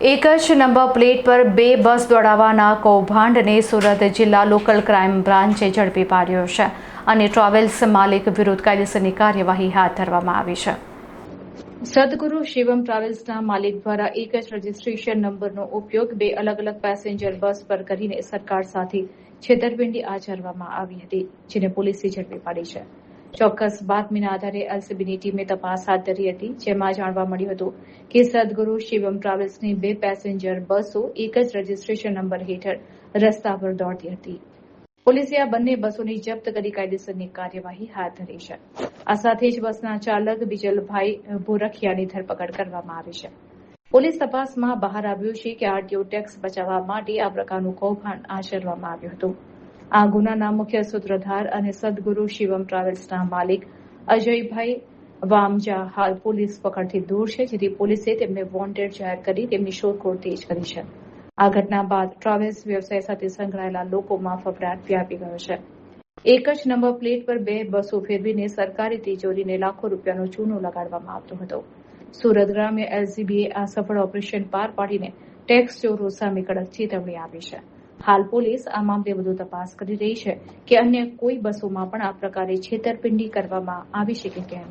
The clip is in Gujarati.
એક જ નંબર પ્લેટ પર બે બસ દોડાવવાના કૌભાંડને સુરત જિલ્લા લોકલ ક્રાઇમ બ્રાન્ચે ઝડપી પાડ્યો છે અને ટ્રાવેલ્સ માલિક વિરુદ્ધ કાયદેસરની કાર્યવાહી હાથ ધરવામાં આવી છે. સદગુરુ શિવમ ટ્રાવેલ્સના માલિક દ્વારા એક જ રજીસ્ટ્રેશન નંબરનો ઉપયોગ બે અલગ અલગ પેસેન્જર બસ પર કરીને સરકાર સાથે છેતરપિંડી આચરવામાં આવી હતી, જેને પોલીસે ઝડપી પાડી છે. ચોક્કસ બાતમીના આધારે એલસીબીની ટીમે તપાસ હાથ ધરી હતી, જેમાં જાણવા મળ્યું હતું કે સદગુરુ શિવમ ટ્રાવેલ્સની બે પેસેન્જર બસો એક જ રજીસ્ટ્રેશન નંબર હેઠળ રસ્તા પર દોડતી હતી. પોલીસે આ બંને બસોને જપ્ત કરી કાયદેસરની કાર્યવાહી હાથ ધરી છે. આ સાથે જ બસના ચાલક બિજલભાઈ ભોરખિયાની ધરપકડ કરવામાં આવી છે. પોલીસ તપાસમાં બહાર આવ્યું છે કે આરટીઓ ટેક્સ બચાવવા માટે આ પ્રકારનું કૌભાંડ આચરવામાં આવ્યું હતું. આ ગુનાના મુખ્ય સૂત્રધાર અને સદગુરુ શિવમ ટ્રાવેલ્સના માલિક અજયભાઈ વામજા હાલ પોલીસ પકડથી દૂર છે, જેથી પોલીસે તેમને વોન્ટેડ જાહેર કરી તેમની શોધખોળ તેજ કરી છે. આ ઘટના બાદ ટ્રાવેલ્સ વ્યવસાય સાથે સંકળાયેલા લોકોમાં ફફડાટ વ્યાપી ગયો છે. એક જ નંબર પ્લેટ પર બે બસો ફેરવીને સરકારી તિજોરીને લાખો રૂપિયાનો ચૂનો લગાડવામાં આવતો હતો. સુરત ગ્રામ્ય એલસીબીએ આ સફળ ઓપરેશન પાર પાડીને ટેક્સ ચોરો સામે કડક ચેતવણી આપી છે. હાલ પોલીસ આ મામલે વધુ તપાસ કરી રહી છે કે અન્ય કોઈ બસોમાં પણ આ પ્રકારે છેતરપિંડી કરવામાં આવી છે કે કેમ.